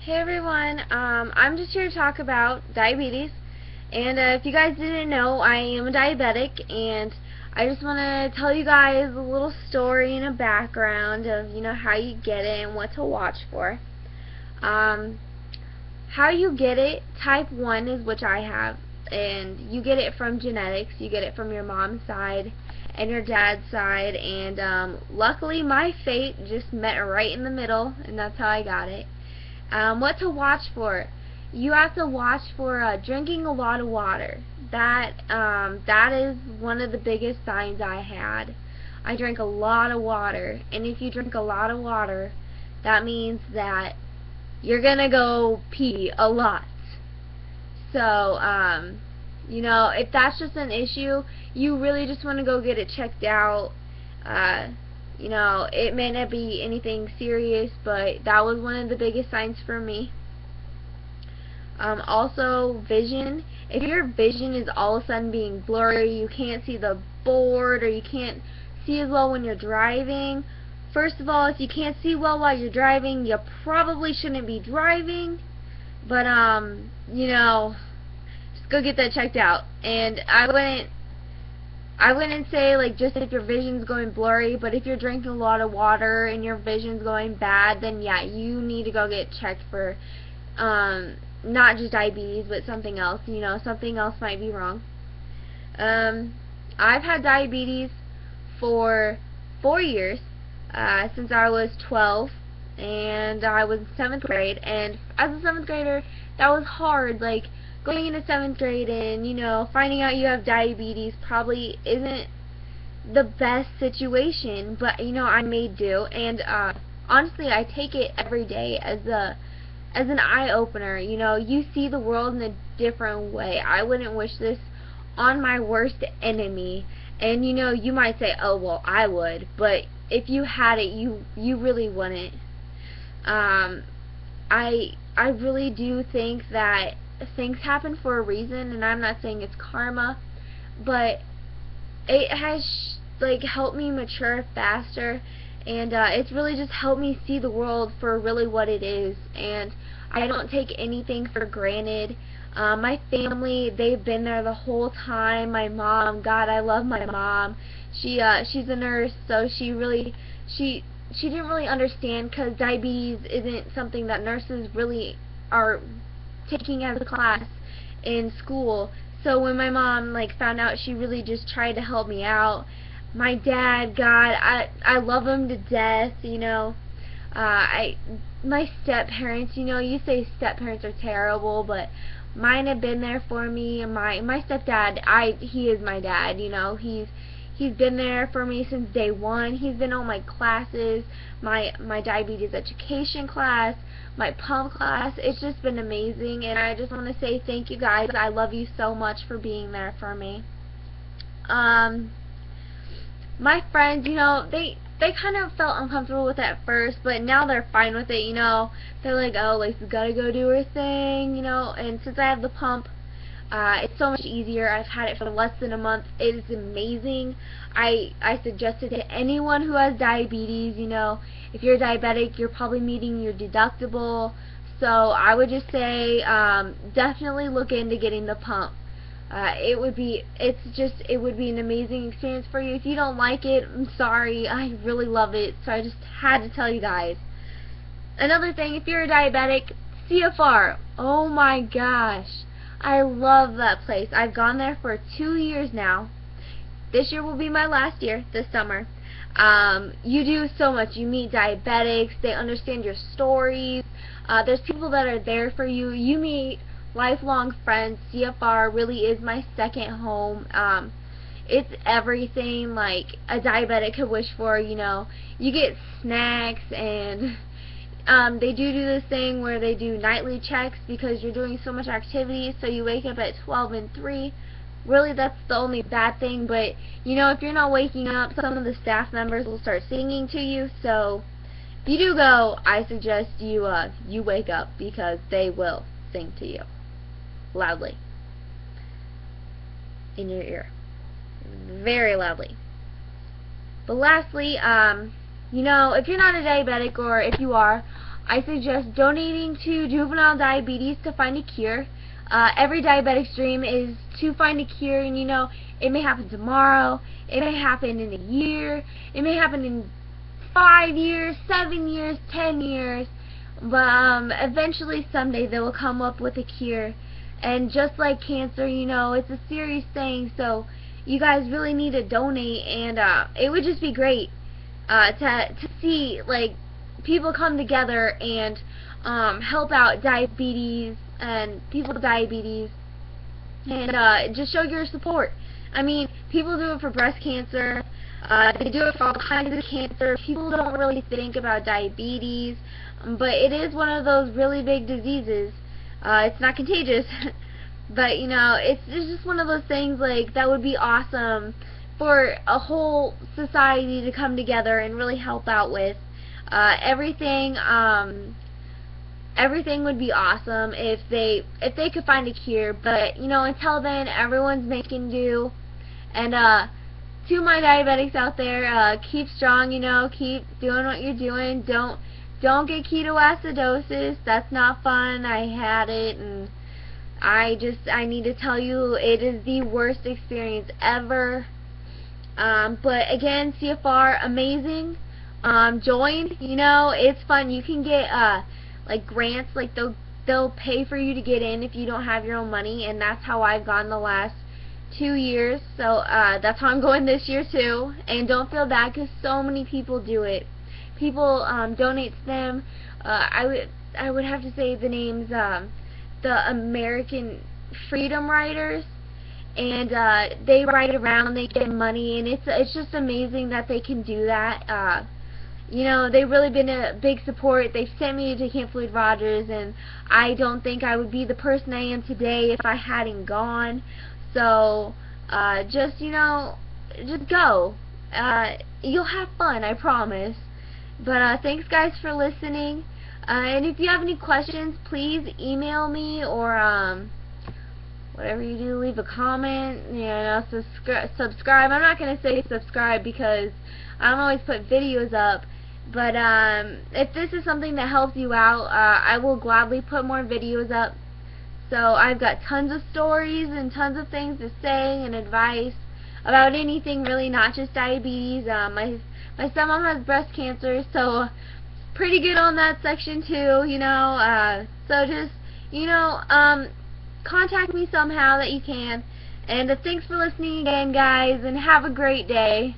Hey everyone, I'm just here to talk about diabetes, and if you guys didn't know, I am a diabetic, and I just want to tell you guys a little story and a background of, how you get it and what to watch for. Um, how you get it, type 1 is which I have, and you get it from genetics. You get it from your mom's side and your dad's side, and luckily my fate just met right in the middle, and that's how I got it. What to watch for? You have to watch for drinking a lot of water. That is one of the biggest signs I had. I drank a lot of water, and if you drink a lot of water, that means that you're gonna go pee a lot. So, if that's just an issue, you really just want to go get it checked out. It may not be anything serious, but that was one of the biggest signs for me. Also, vision. If your vision is all of a sudden being blurry, you can't see the board, or you can't see as well when you're driving. First of all, if you can't see well while you're driving, you probably shouldn't be driving. But, just go get that checked out. And I wouldn't say like just if your vision's going blurry, but if you're drinking a lot of water and your vision's going bad, then yeah, you need to go get checked for not just diabetes, but something else. Something else might be wrong. I've had diabetes for 4 years, since I was 12, and I was in 7th grade, and as a 7th grader, that was hard. Like, going into 7th grade and, finding out you have diabetes probably isn't the best situation, but, I made do, and, honestly, I take it every day as an eye-opener. You see the world in a different way. I wouldn't wish this on my worst enemy, and, you might say, oh, well, I would, but if you had it, you really wouldn't. I really do think that things happen for a reason, and I'm not saying it's karma, but it has helped me mature faster, and it's really just helped me see the world for really what it is, and I don't take anything for granted. My family, they've been there the whole time. My mom, God, I love my mom. She's a nurse, so she didn't really understand, because diabetes isn't something that nurses really are taking as a class in school. So when my mom found out, she really just tried to help me out. My dad, God, I love him to death. My step-parents, you say step-parents are terrible, but mine have been there for me. My stepdad, he is my dad. He's been there for me since day one. He's been on my classes, my diabetes education class, my pump class. It's just been amazing, and I just want to say thank you guys. I love you so much for being there for me. My friends, they kind of felt uncomfortable with it at first, but now they're fine with it. They're like, oh, Lacey's gotta go do her thing, and since I have the pump, it's so much easier. I've had it for less than a month. It is amazing. I suggest it to anyone who has diabetes. If you're diabetic, you're probably meeting your deductible. So I would just say definitely look into getting the pump. It would be an amazing experience for you. If you don't like it, I'm sorry. I really love it, so I just had to tell you guys. Another thing, if you're a diabetic, CFR. Oh my gosh. I love that place. I've gone there for 2 years now. This year will be my last year, this summer. You do so much. You meet diabetics. They understand your stories. There's people that are there for you. You meet lifelong friends. CFR really is my second home. It's everything like a diabetic could wish for. You get snacks, and they do this thing where they do nightly checks because you're doing so much activity, so you wake up at 12 and 3. Really, that's the only bad thing, but, if you're not waking up, some of the staff members will start singing to you, so if you do go, I suggest you wake up, because they will sing to you loudly in your ear, very loudly. But lastly, if you're not a diabetic, or if you are, I suggest donating to juvenile diabetes to find a cure. Every diabetic's dream is to find a cure, and you know, it may happen tomorrow, it may happen in a year, it may happen in 5 years, 7 years, 10 years, but eventually someday they will come up with a cure. And just like cancer, you know, it's a serious thing, so you guys really need to donate, and it would just be great to see, like, people come together and help out diabetes and people with diabetes, and just show your support. I mean, people do it for breast cancer, they do it for all kinds of cancer. People don't really think about diabetes, but it is one of those really big diseases. It's not contagious, but you know, it's just one of those things, like, that would be awesome for a whole society to come together and really help out with. Everything would be awesome if they could find a cure, but you know, until then, everyone's making do. And to my diabetics out there, keep strong, you know, keep doing what you're doing. Don't get ketoacidosis. That's not fun. I had it, and I need to tell you, it is the worst experience ever. But again, CFR, amazing. Join, you know, it's fun. You can get like grants, like they'll pay for you to get in if you don't have your own money, and that's how I've gone the last 2 years. So that's how I'm going this year too. And don't feel bad, because so many people do it. People donate to them. I would have to say the names, the American Freedom Riders, and they ride around, they get money, and it's just amazing that they can do that. You know, they've really been a big support. They've sent me to Camp Floyd Rogers, and I don't think I would be the person I am today if I hadn't gone. So just, you know, just go. You'll have fun, I promise. But thanks guys for listening. And if you have any questions, please email me, or whatever you do, leave a comment, you know, subscribe. I'm not going to say subscribe because I don't always put videos up, but if this is something that helps you out, I will gladly put more videos up. So I've got tons of stories and tons of things to say and advice about anything, really, not just diabetes. My stepmom has breast cancer, so pretty good on that section too, you know. So just, you know, contact me somehow that you can. And thanks for listening again, guys, and have a great day.